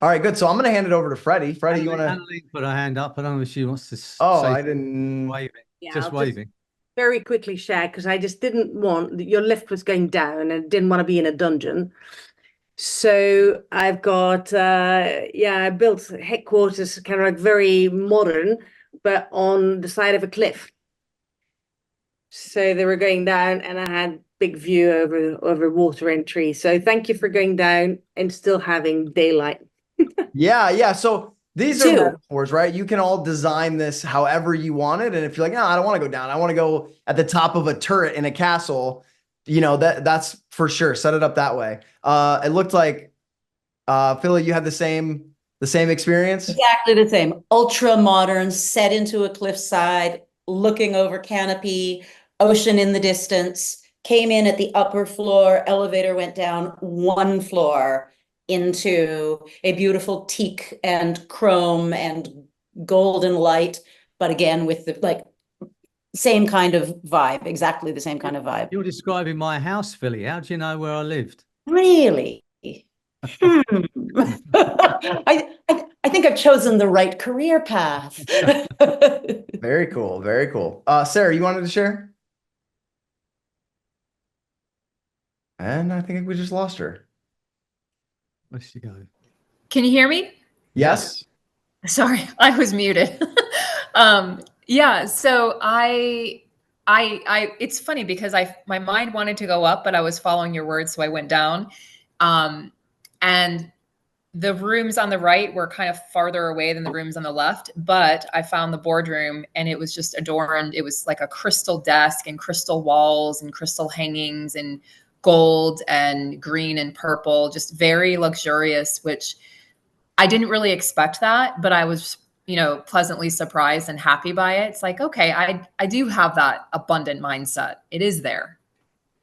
All right, good. So I'm going to hand it over to Freddie. Freddie, you want to? Annalene put her hand up. I don't know if she wants to Oh, say I didn't. waving, Yeah, just I'll just waving. very quickly share because I just didn't want your lift was going down and didn't want to be in a dungeon. So I've got yeah, I built headquarters kind of like very modern, but on the side of a cliff. So they were going down and I had big view over water and trees. So thank you for going down and still having daylight. Yeah, yeah. So these are Two. metaphors, right? You can all design this however you want it. And if you're like, no, I don't want to go down, I want to go at the top of a turret in a castle, that's for sure. Set it up that way. It looked like Philly, you had the same experience. Exactly the same. Ultra modern, set into a cliffside, looking over canopy, ocean in the distance. Came in at the upper floor, elevator went down one floor into a beautiful teak and chrome and golden light, but again with the like same kind of vibe, exactly the same kind of vibe. You're describing my house, Philly. How do you know where I lived? Really? I think I've chosen the right career path. Very cool. Very cool. Sarah, you wanted to share? And I think we just lost her. Where'd she go? Can you hear me? Yes. Sorry, I was muted. Yeah, so it's funny because my mind wanted to go up, but I was following your words, so I went down. And the rooms on the right were kind of farther away than the rooms on the left, but I found the boardroom and it was just adorned. It was like a crystal desk and crystal walls and crystal hangings and gold and green and purple, just very luxurious, which I didn't really expect that, but I was, pleasantly surprised and happy by it. It's like, okay, I do have that abundant mindset. It is there.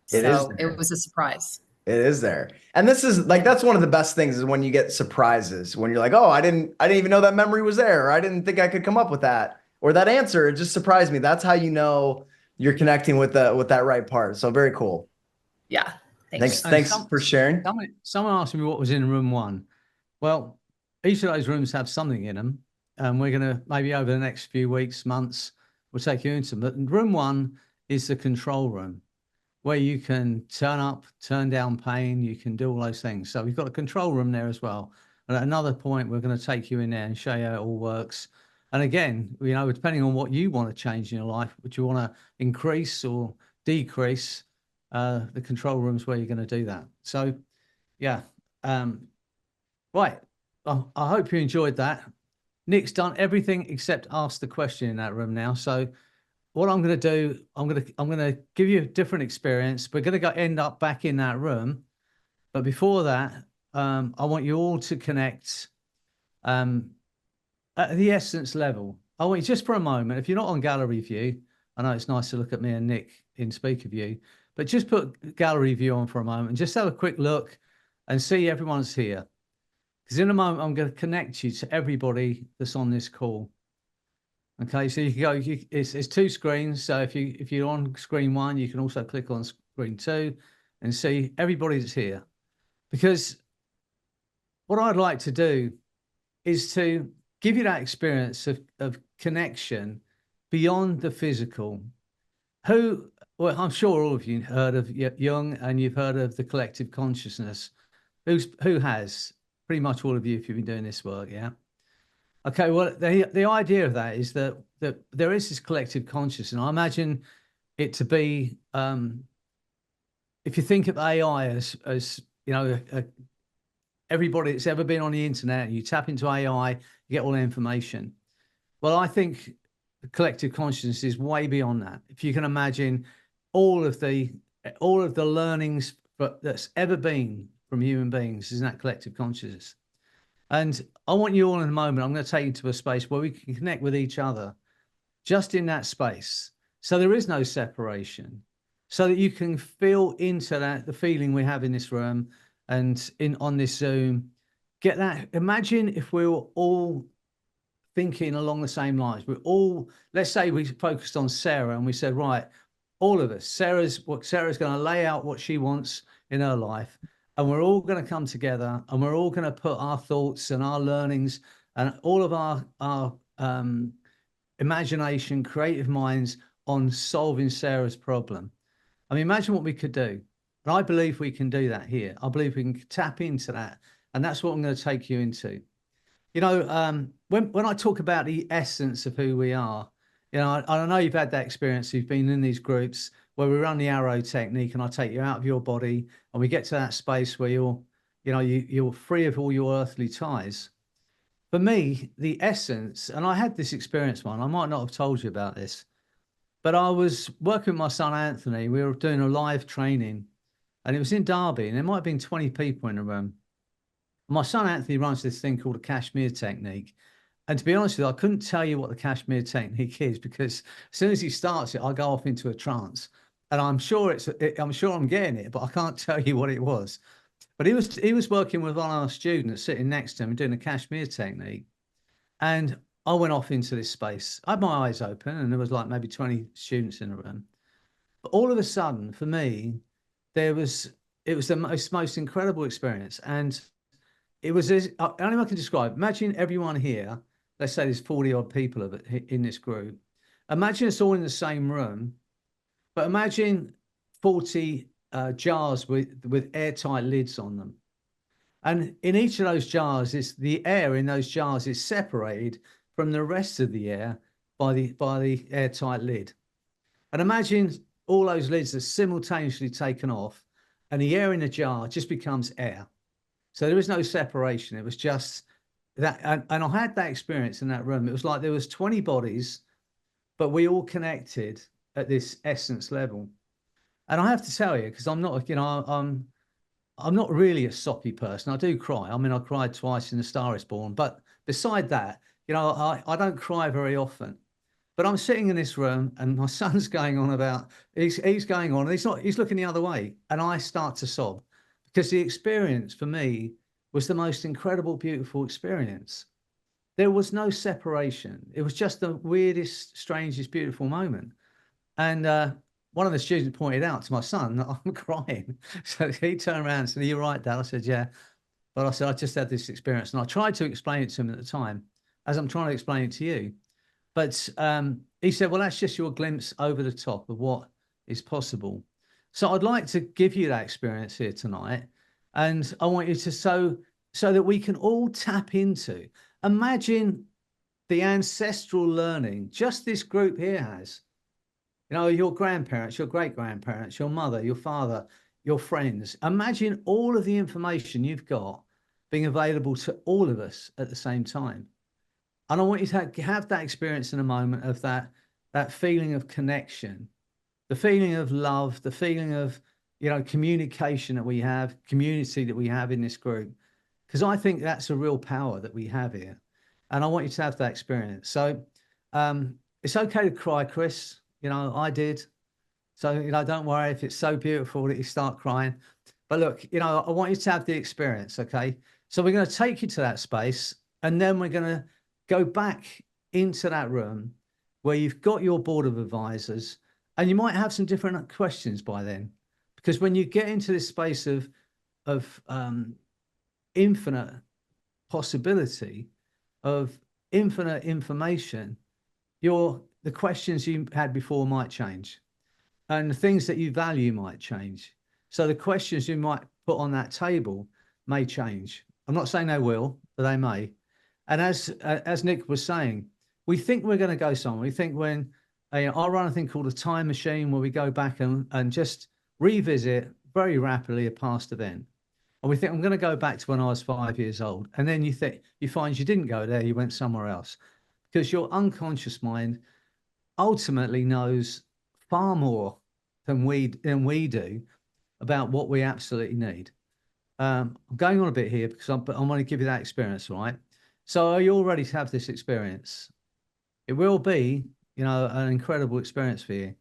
It is So there. it was a surprise. It is there. And this is like that's one of the best things is when you get surprises, when you're like, "Oh, I didn't even know that memory was there, or I didn't think I could come up with that, or that answer. It just surprised me." That's how you know you're connecting with that right part. So very cool. Yeah. Thanks, Thanks. thanks for sharing. Someone asked me what was in room one. Well, each of those rooms have something in them. And we're going to maybe over the next few weeks, months, we'll take you into them. But room one is the control room where you can turn up, turn down pain. You can do all those things. So we've got a control room there as well. And at another point, we're going to take you in there and show you how it all works. And again, depending on what you want to change in your life, would you want to increase or decrease, the control rooms where you're going to do that. So, yeah. Right. I hope you enjoyed that. Nick's done everything except ask the question in that room now. So what I'm going to do, I'm going to give you a different experience. We're going to end up back in that room. But before that, I want you all to connect at the essence level. I want you just for a moment, if you're not on gallery view, I know it's nice to look at me and Nick in speaker view, but just put gallery view on for a moment and just have a quick look and see everyone's here. Because in a moment, I'm going to connect you to everybody that's on this call. Okay, so you can go. It's two screens. So if you're on screen one, you can also click on screen two and see everybody that's here. Because what I'd like to do is to give you that experience of connection beyond the physical. Well, I'm sure all of you heard of Jung and you've heard of the collective consciousness. Who has? Pretty much all of you if you've been doing this work, yeah? Okay, well, the idea of that is that there is this collective consciousness, and I imagine it to be, if you think of AI as everybody that's ever been on the internet, you tap into AI, you get all the information. Well, I think the collective consciousness is way beyond that. If you can imagine all of the learnings that's ever been from human beings is in that collective consciousness. And I want you all in a moment, I'm going to take you to a space where we can connect with each other just in that space. So there is no separation, so that you can feel into the feeling we have in this room and on this Zoom. Get that. Imagine if we were all thinking along the same lines. Let's say we focused on Sarah and we said, right, all of us, Sarah's going to lay out what she wants in her life. and we're all going to come together, and we're all going to put our thoughts and our learnings and all of our imagination, creative minds on solving Sarah's problem. I mean, imagine what we could do. And I believe we can do that here. I believe we can tap into that. And that's what I'm going to take you into. You know, when I talk about the essence of who we are, you know, I know you've had that experience. You've been in these groups where we run the arrow technique, and I take you out of your body, and we get to that space where you're free of all your earthly ties. For me, the essence, and I had this experience, I might not have told you about this, but I was working with my son Anthony. We were doing a live training, and it was in Derby, and there might have been 20 people in the room. My son Anthony runs this thing called the Kashmir technique. And to be honest with you, I couldn't tell you what the Kashmir technique is, because as soon as he starts it, I go off into a trance. And I'm sure I'm getting it, but I can't tell you what it was. But he was working with one of our students sitting next to him doing the Kashmir technique. And I went off into this space. I had my eyes open, and there was like maybe 20 students in the room. But all of a sudden, for me, it was the most incredible experience. And it was only I can describe. Imagine everyone here, let's say there's 40 odd people in this group. Imagine it's all in the same room, but imagine 40 jars with airtight lids on them. And in each of those jars, the air in those jars is separated from the rest of the air by the airtight lid. And imagine all those lids are simultaneously taken off, and the air in the jar just becomes air. So there was no separation. It was just that. And I had that experience in that room. It was like there was 20 bodies, but we all connected at this essence level. And I have to tell you, because I'm not, I'm not really a soppy person. I do cry. I mean, I cried twice in The Star Is Born. But beside that, I don't cry very often. But I'm sitting in this room, and my son's going on about, he's going on, and he's looking the other way. And I start to sob. Because the experience for me was the most incredible, beautiful experience. There was no separation. It was just the weirdest, strangest, beautiful moment. And one of the students pointed out to my son that I'm crying. So he turned around and said, "Are you right, Dad?" I said, "Yeah." But I said, "I just had this experience." And I tried to explain it to him at the time, as I'm trying to explain it to you. But he said, "Well, that's just your glimpse over the top of what is possible." So I'd like to give you that experience here tonight. And I want you to so that we can all tap into. Imagine the ancestral learning just this group here has. Your grandparents, your great-grandparents, your mother, your father, your friends. Imagine all of the information you've got being available to all of us at the same time. And I want you to have that experience in a moment of that feeling of connection, the feeling of love, the feeling of, communication that we have, community that we have in this group. Because I think that's a real power that we have here. And I want you to have that experience. So it's okay to cry, Chris. I did. So, don't worry if it's so beautiful that you start crying. But look, I want you to have the experience, okay? So we're going to take you to that space, and then we're going to go back into that room where you've got your board of advisors, and you might have some different questions by then. Because when you get into this space of infinite possibility, of infinite information, the questions you had before might change, and the things that you value might change. So the questions you might put on that table may change. I'm not saying they will, but they may. And as Nick was saying, we think we're going to go somewhere. We think I run a thing called a time machine, where we go back and just revisit very rapidly a past event. And we think, I'm going to go back to when I was 5 years old. And then you find you didn't go there, you went somewhere else. Because your unconscious mind ultimately knows far more than we do about what we absolutely need. I'm going on a bit here because I want to give you that experience, right? So are you all ready to have this experience? It will be, an incredible experience for you.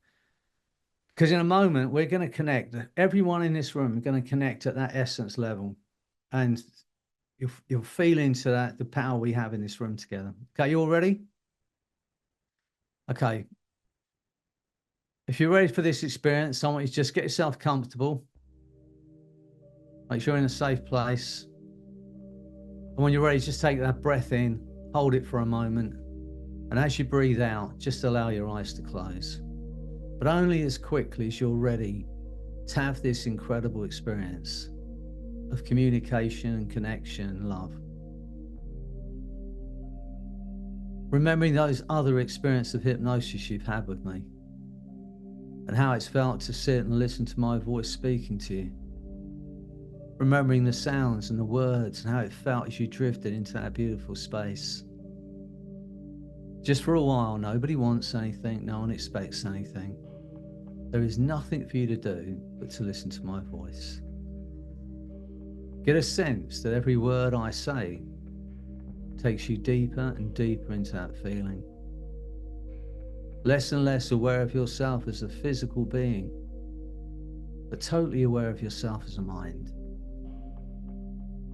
Because in a moment, we're going to connect. Everyone in this room is going to connect at that essence level. And you'll feel into the power we have in this room together. Okay, you all ready? Okay. If you're ready for this experience, I want you to just get yourself comfortable. Make sure you're in a safe place. And when you're ready, just take that breath in, hold it for a moment. And as you breathe out, just allow your eyes to close. But only as quickly as you're ready to have this incredible experience of communication and connection and love. Remembering those other experiences of hypnosis you've had with me and how it's felt to sit and listen to my voice speaking to you. Remembering the sounds and the words and how it felt as you drifted into that beautiful space. Just for a while, nobody wants anything, no one expects anything. There is nothing for you to do but to listen to my voice. Get a sense that every word I say takes you deeper and deeper into that feeling. Less and less aware of yourself as a physical being, but totally aware of yourself as a mind.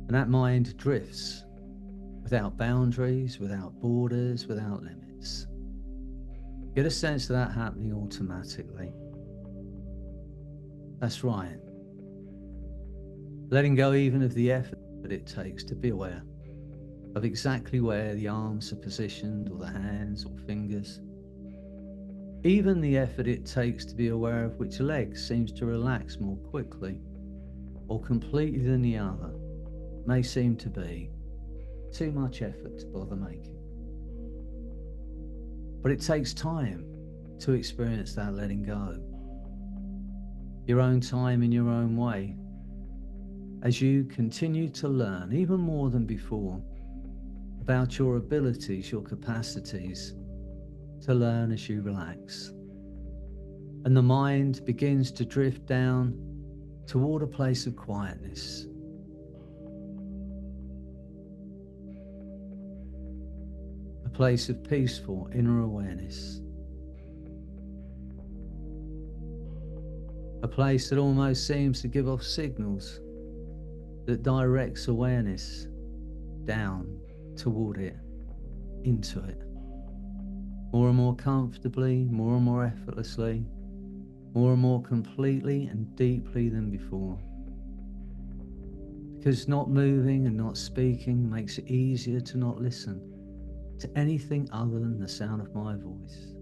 And that mind drifts without boundaries, without borders, without limits. Get a sense of that happening automatically. That's right. Letting go even of the effort that it takes to be aware of exactly where the arms are positioned, or the hands or fingers. Even the effort it takes to be aware of which leg seems to relax more quickly or completely than the other may seem to be too much effort to bother making. But it takes time to experience that letting go. Your own time in your own way, as you continue to learn even more than before about your abilities, your capacities to learn as you relax. And the mind begins to drift down toward a place of quietness. A place of peaceful inner awareness. A place that almost seems to give off signals that directs awareness down toward it, into it. More and more comfortably, more and more effortlessly, more and more completely and deeply than before. Because not moving and not speaking makes it easier to not listen to anything other than the sound of my voice.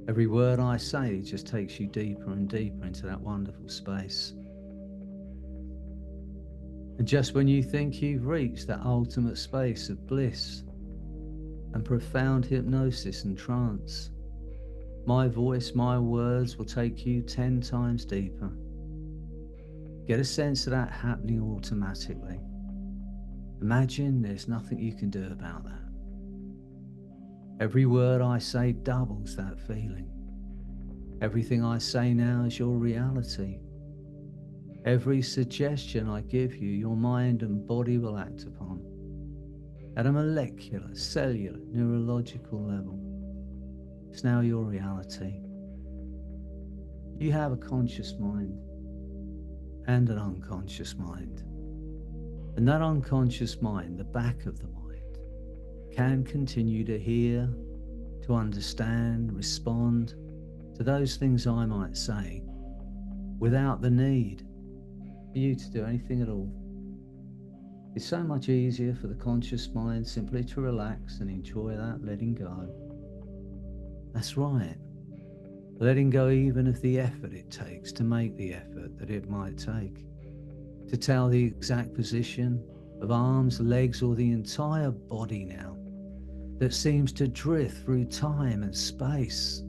Every word I say just takes you deeper and deeper into that wonderful space. And just when you think you've reached that ultimate space of bliss and profound hypnosis and trance, my voice, my words will take you 10 times deeper. Get a sense of that happening automatically. Imagine there's nothing you can do about that. Every word I say doubles that feeling. Everything I say now is your reality. Every suggestion I give you, your mind and body will act upon at a molecular, cellular, neurological level. It's now your reality. You have a conscious mind and an unconscious mind. And that unconscious mind, the back of the mind, can continue to hear, to understand, respond to those things I might say without the need for you to do anything at all. It's so much easier for the conscious mind simply to relax and enjoy that letting go. That's right. Letting go even of the effort it takes to make the effort that it might take. To tell the exact position of arms, legs, or the entire body now that seems to drift through time and space.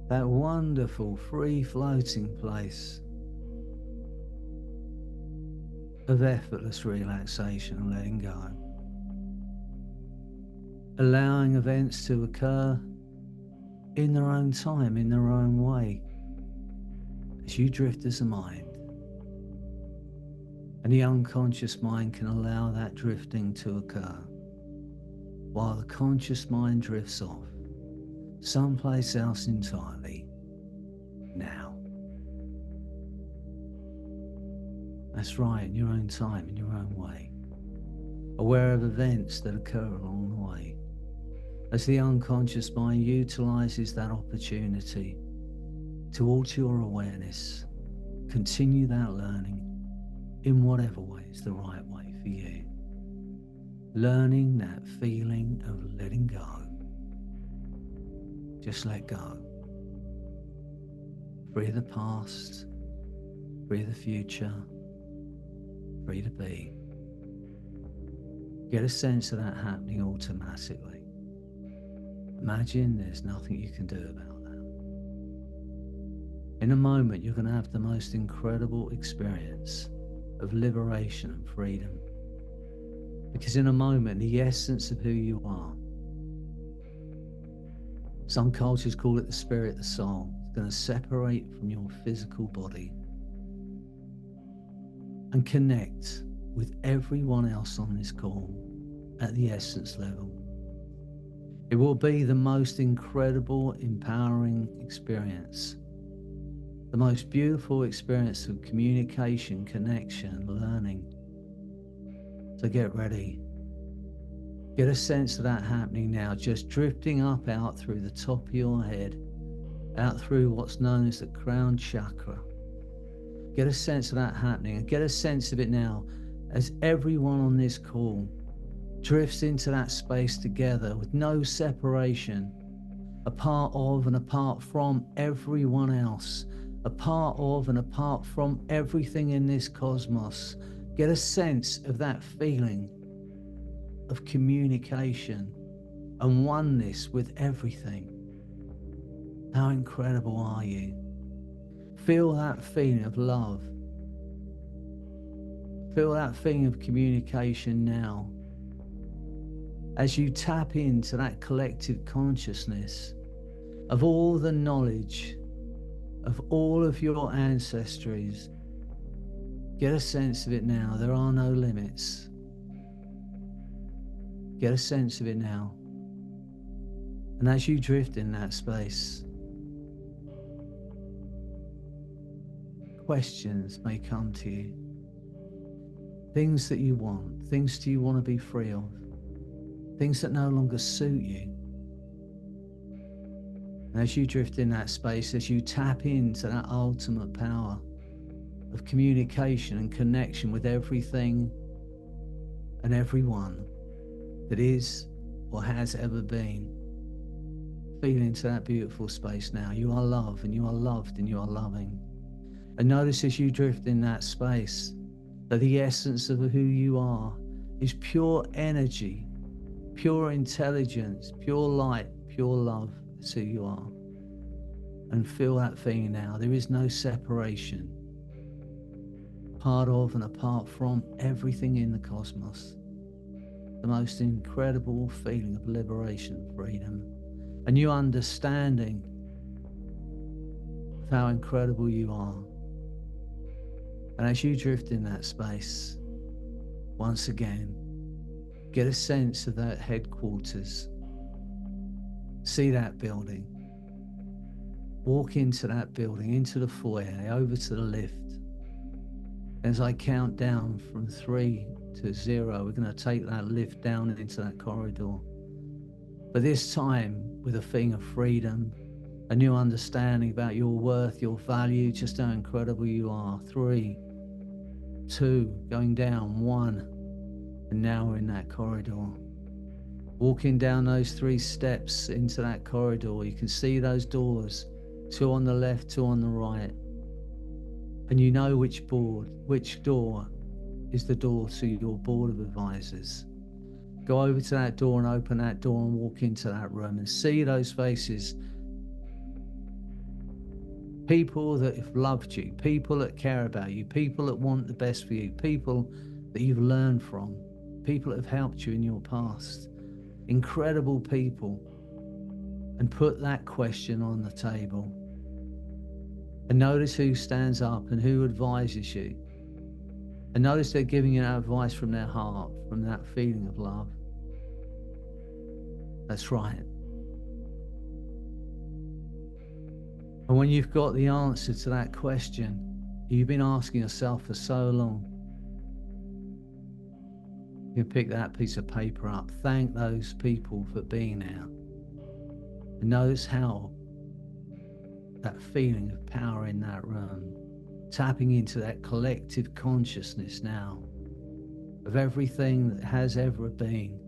That wonderful free-floating place of effortless relaxation and letting go. Allowing events to occur in their own time, in their own way, as you drift as a mind. And the unconscious mind can allow that drifting to occur, while the conscious mind drifts off someplace else entirely, now. That's right, in your own time, in your own way, aware of events that occur along the way, as the unconscious mind utilizes that opportunity towards your awareness. Continue that learning in whatever way is the right way for you. Learning that feeling of letting go. Just let go. Free the past, free the future, free to be. Get a sense of that happening automatically. Imagine there's nothing you can do about that. In a moment, you're going to have the most incredible experience of liberation and freedom. Because in a moment, the essence of who you are, some cultures call it the spirit, the soul, is going to separate from your physical body and connect with everyone else on this call at the essence level. It will be the most incredible, empowering experience, the most beautiful experience of communication, connection, learning. So get ready. Get a sense of that happening now, just drifting up out through the top of your head, out through what's known as the crown chakra. Get a sense of that happening, and get a sense of it now as everyone on this call drifts into that space together with no separation, a part of and apart from everyone else, a part of and apart from everything in this cosmos. Get a sense of that feeling of communication and oneness with everything. How incredible are you? Feel that feeling of love. Feel that feeling of communication now. As you tap into that collective consciousness of all the knowledge of all of your ancestries, get a sense of it now. There are no limits. Get a sense of it now. And as you drift in that space, questions may come to you. Things that you want, things that you want to be free of, things that no longer suit you. And as you drift in that space, as you tap into that ultimate power of communication and connection with everything and everyone that is or has ever been, feel into that beautiful space now. You are love, and you are loved, and you are loving. And notice as you drift in that space that the essence of who you are is pure energy, pure intelligence, pure light, pure love. That's who you are. And feel that feeling now. There is no separation. Part of and apart from everything in the cosmos. The most incredible feeling of liberation, freedom, a new understanding of how incredible you are. And as you drift in that space, once again, get a sense of that headquarters. See that building. Walk into that building, into the foyer, over to the lift. As I count down from 3 to 0, we're going to take that lift down into that corridor. But this time with a feeling of freedom, a new understanding about your worth, your value, just how incredible you are. 3, 2, going down, 1, and now we're in that corridor. Walking down those 3 steps into that corridor, you can see those doors, 2 on the left, 2 on the right. And you know which door is the door to your board of advisors. Go over to that door and open that door and walk into that room and see those faces. People that have loved you, people that care about you, people that want the best for you, people that you've learned from, people that have helped you in your past. Incredible people. And put that question on the table. And notice who stands up and who advises you. And notice they're giving you that advice from their heart, from that feeling of love. That's right. And when you've got the answer to that question you've been asking yourself for so long, you pick that piece of paper up, thank those people for being there. And notice how that feeling of power in that room, tapping into that collective consciousness now of everything that has ever been,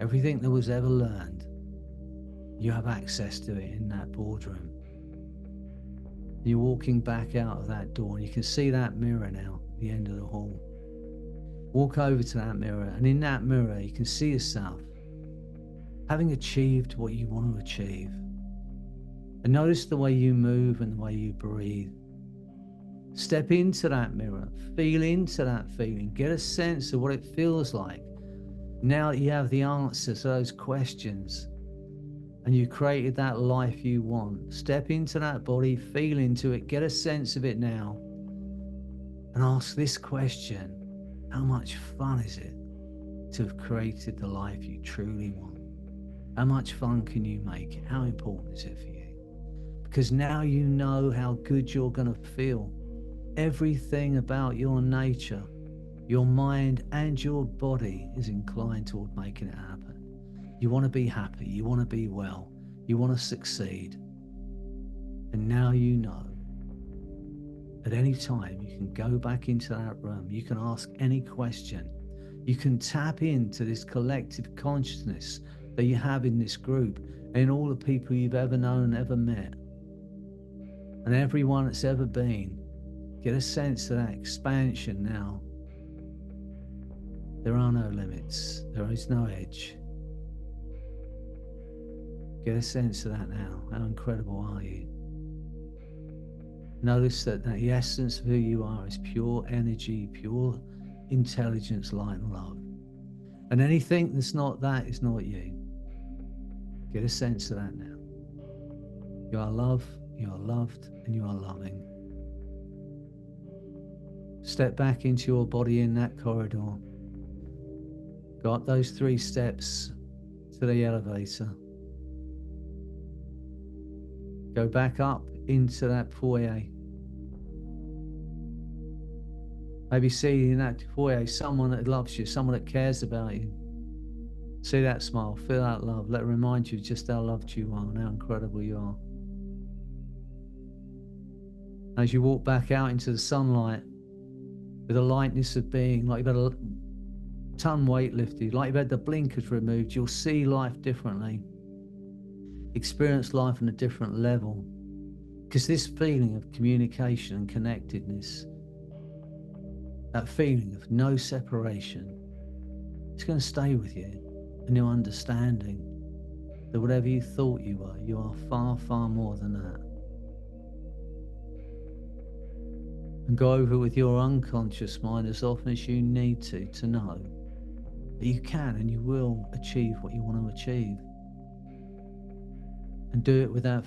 everything that was ever learned. You have access to it in that boardroom. You're walking back out of that door and you can see that mirror now at the end of the hall. Walk over to that mirror, and in that mirror you can see yourself having achieved what you want to achieve. And notice the way you move and the way you breathe. Step into that mirror, feel into that feeling, get a sense of what it feels like now that you have the answers to those questions and you created that life you want. Step into that body, feel into it, get a sense of it now, and ask this question: how much fun is it to have created the life you truly want? How much fun can you make it? How important is it for you? Because now you know how good you're going to feel. Everything about your nature, your mind and your body is inclined toward making it happen. You want to be happy, you want to be well, you want to succeed. And now you know at any time you can go back into that room, you can ask any question, you can tap into this collective consciousness that you have in this group and in all the people you've ever known, ever met, and everyone that's ever been. Get a sense of that expansion now. There are no limits, there is no edge. Get a sense of that now. How incredible are you? Notice that the essence of who you are is pure energy, pure intelligence, light and love. And anything that's not that is not you. Get a sense of that now. You are love, you are loved, and you are loving. Step back into your body in that corridor. Go up those 3 steps to the elevator. Go back up into that foyer. Maybe see in that foyer someone that loves you, someone that cares about you. See that smile, feel that love. Let it remind you just how loved you are and how incredible you are. As you walk back out into the sunlight with a lightness of being, like you've had a ton weight lifted, like you've had the blinkers removed, you'll see life differently. Experience life on a different level, because this feeling of communication and connectedness, that feeling of no separation, it's going to stay with you, and your understanding that whatever you thought you were, you are far, far more than that. And go over it with your unconscious mind as often as you need to know that you can and you will achieve what you want to achieve. And do it with that,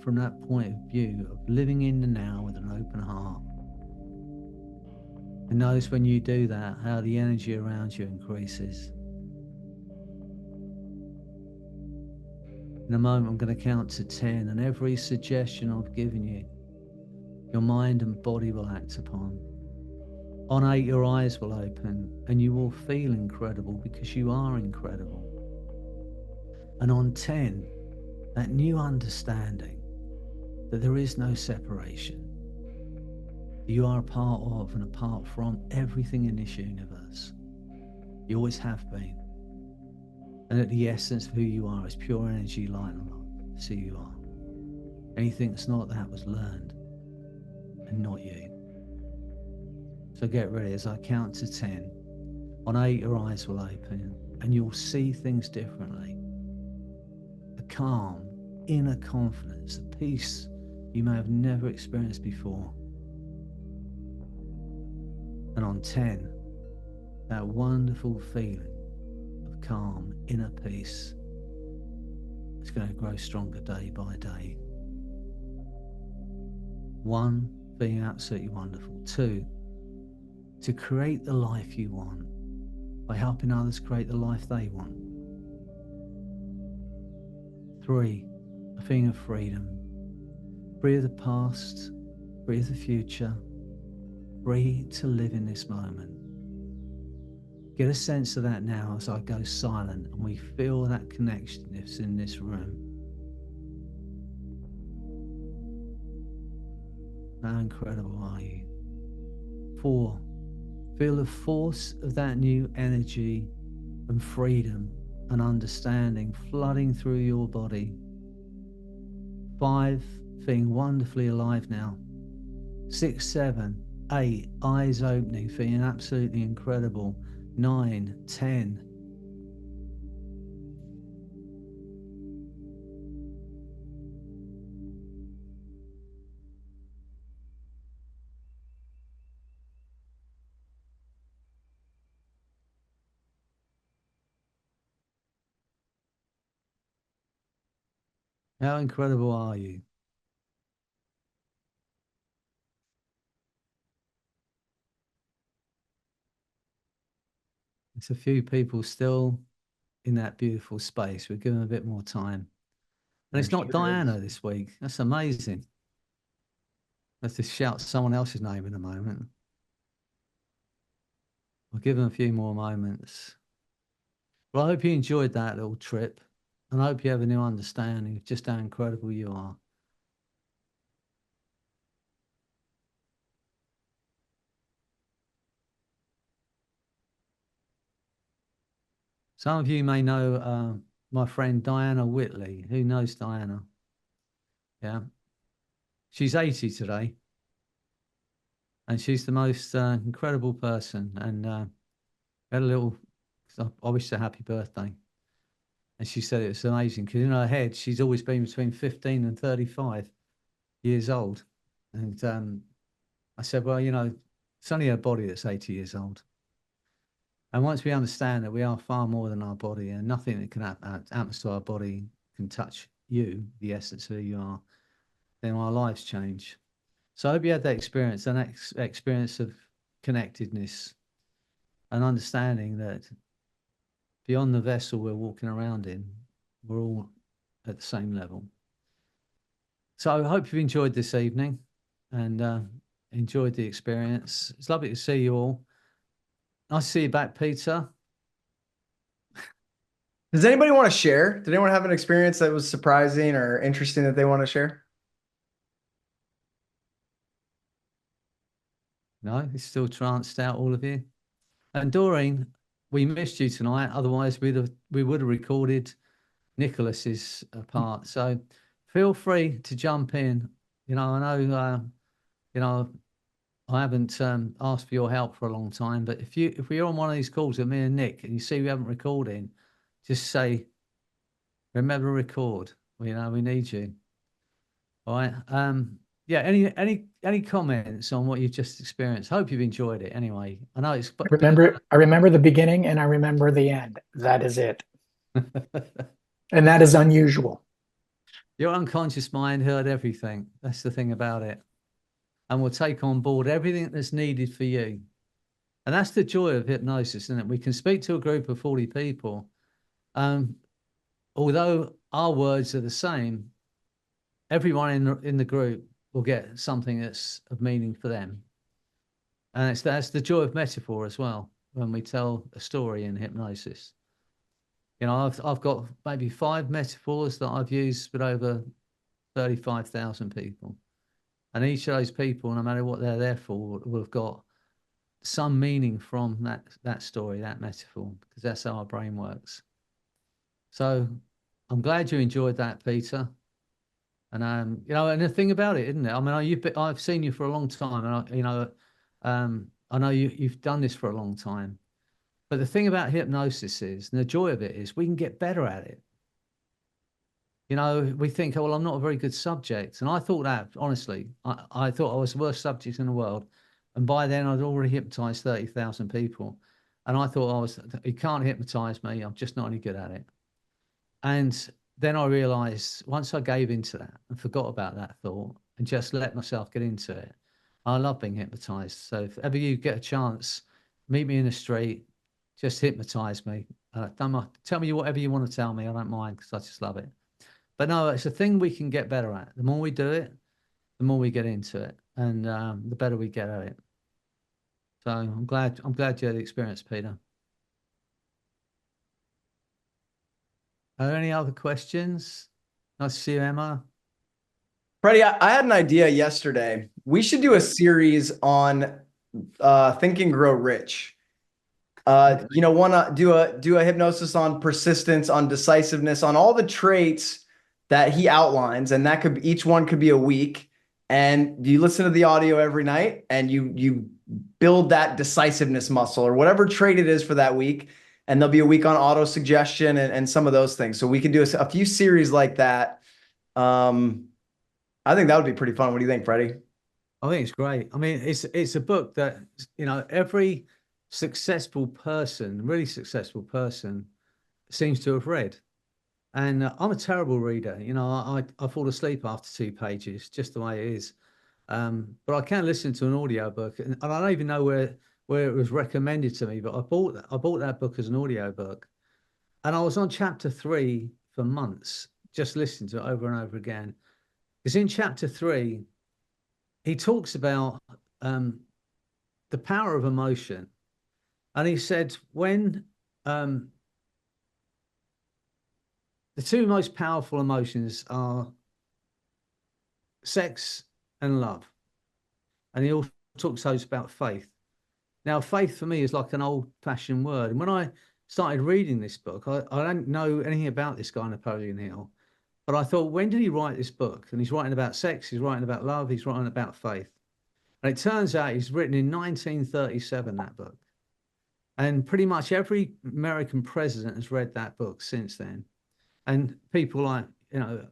from that point of view of living in the now with an open heart. And notice when you do that, how the energy around you increases. In a moment, I'm going to count to 10, and every suggestion I've given you, your mind and body will act upon. On 8, your eyes will open, and you will feel incredible because you are incredible. And on 10, that new understanding that there is no separation. You are a part of and apart from everything in this universe. You always have been. And that the essence of who you are is pure energy, light and love. That's who you are. Anything that's not that was learned and not you. So get ready as I count to 10. On 8, your eyes will open and you'll see things differently. A calm, inner confidence, a peace you may have never experienced before. And on 10, that wonderful feeling of calm, inner peace is going to grow stronger day by day. 1, being absolutely wonderful. 2, to create the life you want by helping others create the life they want. 3, a feeling of freedom. Free of the past, free of the future, free to live in this moment. Get a sense of that now as I go silent and we feel that connection that's in this room. How incredible are you? 4, feel the force of that new energy and freedom and understanding flooding through your body. 5, feeling wonderfully alive now. 6, 7, 8, eyes opening, feeling absolutely incredible. 9, 10. How incredible are you? There's a few people still in that beautiful space. We'll give them a bit more time. And it's not Diana this week. That's amazing. Let's just shout someone else's name in a moment. I'll give them a few more moments. Well, I hope you enjoyed that little trip. And I hope you have a new understanding of just how incredible you are. Some of you may know my friend Diana Whitley. Who knows Diana? Yeah. She's 80 today. And she's the most incredible person. And had a little, I wished her happy birthday. And she said it was amazing because in her head, she's always been between 15 and 35 years old. And I said, well, you know, it's only her body that's 80 years old. And once we understand that we are far more than our body and nothing that can happen to our body can touch you, the essence of who you are, then our lives change. So I hope you had that experience, experience of connectedness and understanding that beyond the vessel we're walking around in, we're all at the same level. So I hope you've enjoyed this evening and enjoyed the experience. It's lovely to see you all. Nice to see you back, Peter. Does anybody want to share? Did anyone have an experience that was surprising or interesting that they want to share? No, it's still tranced out, all of you. And Doreen, we missed you tonight. Otherwise, we would have recorded Nicholas's part. So feel free to jump in. You know, I know, you know, I haven't asked for your help for a long time, but if we're on one of these calls with me and Nick and you see we haven't recorded, just say, remember to record. You know, we need you. All right. Yeah. Any comments on what you've just experienced? Hope you've enjoyed it. Anyway, I know it's. I remember the beginning and I remember the end. That is it. And that is unusual. Your unconscious mind heard everything. That's the thing about it. And will take on board everything that's needed for you. And that's the joy of hypnosis, isn't it? We can speak to a group of 40 people. Although our words are the same, everyone in the group will get something that's of meaning for them. And that's the joy of metaphor as well, when we tell a story in hypnosis. You know, I've got maybe 5 metaphors that I've used with over 35,000 people. And each of those people, no matter what they're there for, will have got some meaning from that story, that metaphor, because that's how our brain works. So I'm glad you enjoyed that, Peter. And you know, and the thing about it, isn't it? I mean, I've seen you for a long time, and I know you've done this for a long time. But the thing about hypnosis is, and the joy of it is, we can get better at it. You know, we think, oh, well, I'm not a very good subject. And I thought that, honestly, I thought I was the worst subject in the world. And by then I'd already hypnotized 30,000 people. And I thought you can't hypnotize me. I'm just not any good at it. And then I realized once I gave into that and forgot about that thought and just let myself get into it, I love being hypnotized. So if ever you get a chance, meet me in the street, just hypnotize me. Tell me whatever you want to tell me. I don't mind because I just love it. But no, it's a thing we can get better at. The more we do it, the more we get into it, and the better we get at it. So I'm glad you had the experience, Peter. Are there any other questions? Nice to see you, Emma. Freddie, I had an idea yesterday. We should do a series on Think and Grow Rich. Want to do a hypnosis on persistence, on decisiveness, on all the traits that he outlines, and that could each one could be a week. And you listen to the audio every night, and you build that decisiveness muscle or whatever trait it is for that week. And there'll be a week on auto suggestion and some of those things. So we can do a few series like that. I think that would be pretty fun. What do you think, Freddie? I think it's great. I mean, it's a book that, every successful person, really successful person, seems to have read. And I'm a terrible reader. I fall asleep after 2 pages, just the way it is. But I can listen to an audio book, and I don't even know where it was recommended to me. But I bought that book as an audio book, and I was on chapter 3 for months, just listening to it over and over again. Because in chapter 3, he talks about the power of emotion, and he said when the 2 most powerful emotions are sex and love, and he also talks about faith. Now, faith for me is like an old-fashioned word, and when I started reading this book, I don't know anything about this guy, Napoleon Hill, but I thought, when did he write this book? And he's writing about sex, he's writing about love, he's writing about faith. And it turns out he's written in 1937, that book. And pretty much every American president has read that book since then. And people like,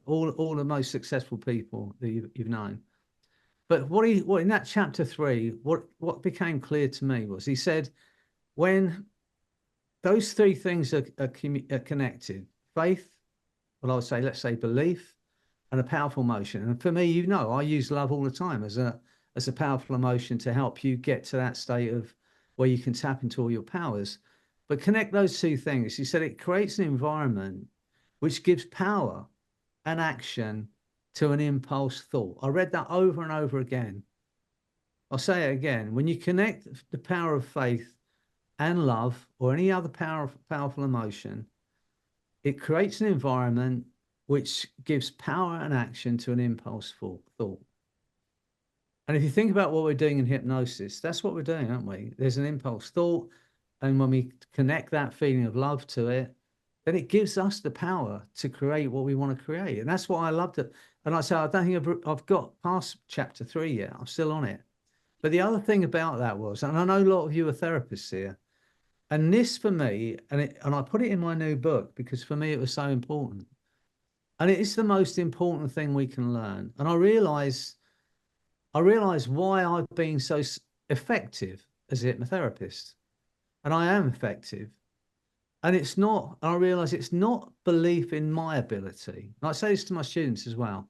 all the most successful people that you've known. But what in that chapter 3, what became clear to me was he said, when those 3 things are connected, faith, well, I would say, let's say belief, and a powerful emotion. And for me, I use love all the time as a powerful emotion to help you get to that state of where you can tap into all your powers. But connect those 2 things. He said it creates an environment which gives power and action to an impulse thought. I read that over and over again. I'll say it again. When you connect the power of faith and love or any other powerful emotion, it creates an environment which gives power and action to an impulse thought. And if you think about what we're doing in hypnosis, that's what we're doing, aren't we? There's an impulse thought. And when we connect that feeling of love to it, then it gives us the power to create what we want to create. And that's why I loved it. And I say, I don't think I've got past chapter 3 yet. I'm still on it. But the other thing about that was, and I know a lot of you are therapists here, and this for me, and I put it in my new book because for me it was so important. And it is the most important thing we can learn. And I realized why I've been so effective as a hypnotherapist. And I am effective. And I realize it's not belief in my ability. And I say this to my students as well.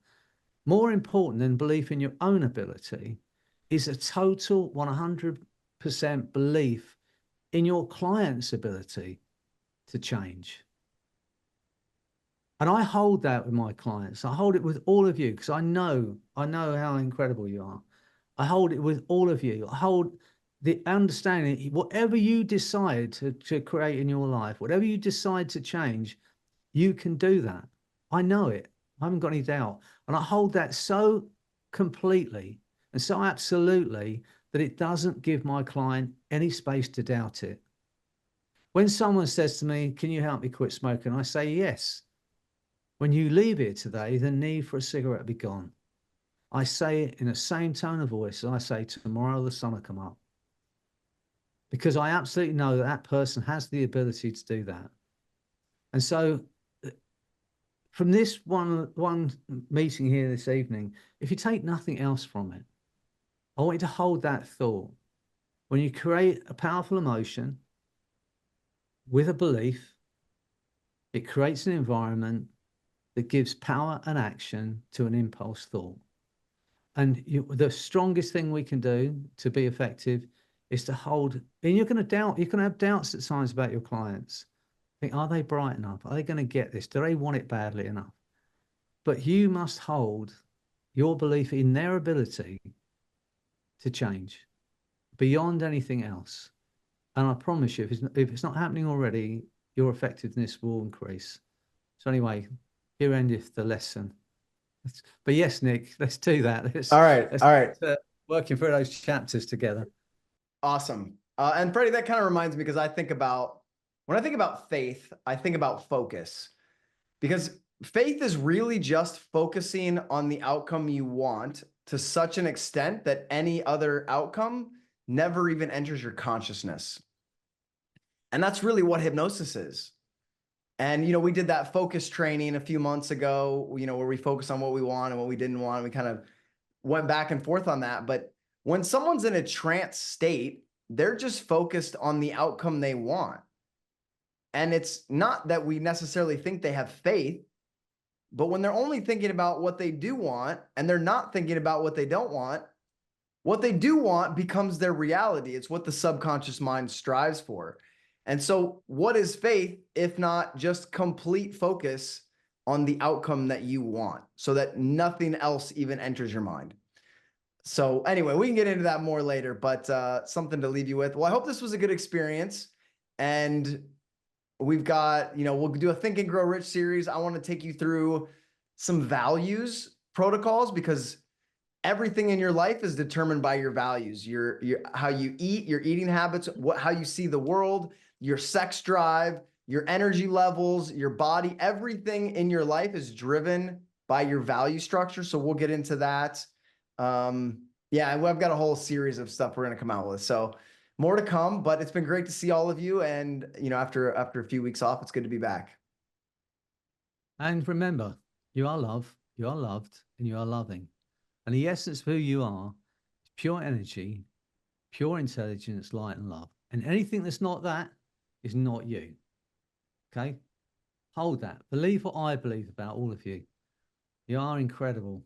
More important than belief in your own ability is a total 100% belief in your client's ability to change. And I hold that with my clients. I hold it with all of you because I know how incredible you are. I hold it with all of you. I hold the understanding, whatever you decide to create in your life, whatever you decide to change, you can do that. I know it. I haven't got any doubt. And I hold that so completely and so absolutely that it doesn't give my client any space to doubt it. When someone says to me, can you help me quit smoking? I say, yes. When you leave here today, the need for a cigarette will be gone. I say it in the same tone of voice as I say, tomorrow the sun will come up. Because I absolutely know that person has the ability to do that. And so from this one meeting here this evening, if you take nothing else from it, I want you to hold that thought. When you create a powerful emotion with a belief, it creates an environment that gives power and action to an impulse thought. And the strongest thing we can do to be effective is to hold, and you're going to have doubts at times about your clients. Think, are they bright enough? Are they going to get this? Do they want it badly enough? But you must hold your belief in their ability to change beyond anything else. And I promise you, if it's not happening already, your effectiveness will increase. So anyway, here endeth the lesson. But yes, Nick, let's do that. Let's, All right. let's All right. working through those chapters together. Awesome. And Freddie, that kind of reminds me because when I think about faith, I think about focus, because faith is really just focusing on the outcome you want to such an extent that any other outcome never even enters your consciousness. And that's really what hypnosis is. And, we did that focus training a few months ago, where we focused on what we want and what we didn't want. We kind of went back and forth on that. But when someone's in a trance state, they're just focused on the outcome they want. And it's not that we necessarily think they have faith, but when they're only thinking about what they do want and they're not thinking about what they don't want, what they do want becomes their reality. It's what the subconscious mind strives for. And so what is faith if not just complete focus on the outcome that you want so that nothing else even enters your mind? So anyway, we can get into that more later, but something to leave you with. Well, I hope this was a good experience. And we've got, we'll do a Think and Grow Rich series. I want to take you through some values protocols, because everything in your life is determined by your values, your how you eat, your eating habits, how you see the world, your sex drive, your energy levels, your body. Everything in your life is driven by your value structure. So we'll get into that. Yeah, I've got a whole series of stuff we're going to come out with. So more to come, but it's been great to see all of you. And, after a few weeks off, it's good to be back. And remember, you are love, you are loved, and you are loving. And the essence of who you are is pure energy, pure intelligence, light, and love. And anything that's not that is not you. Okay? Hold that. Believe what I believe about all of you. You are incredible.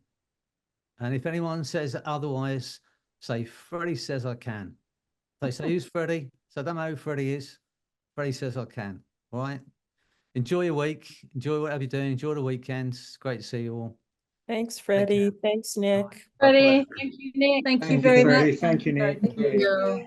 And if anyone says otherwise, say, Freddie says I can. They say, who's Freddie? So I don't know who Freddie is. Freddie says I can. All right? Enjoy your week. Enjoy whatever you're doing. Enjoy the weekend. It's great to see you all. Thanks, Freddie. Thanks, Nick. Our Freddie, pleasure. thank you, Nick. Thank you Thank very Freddie. much. Thank you, Nick. Thank you.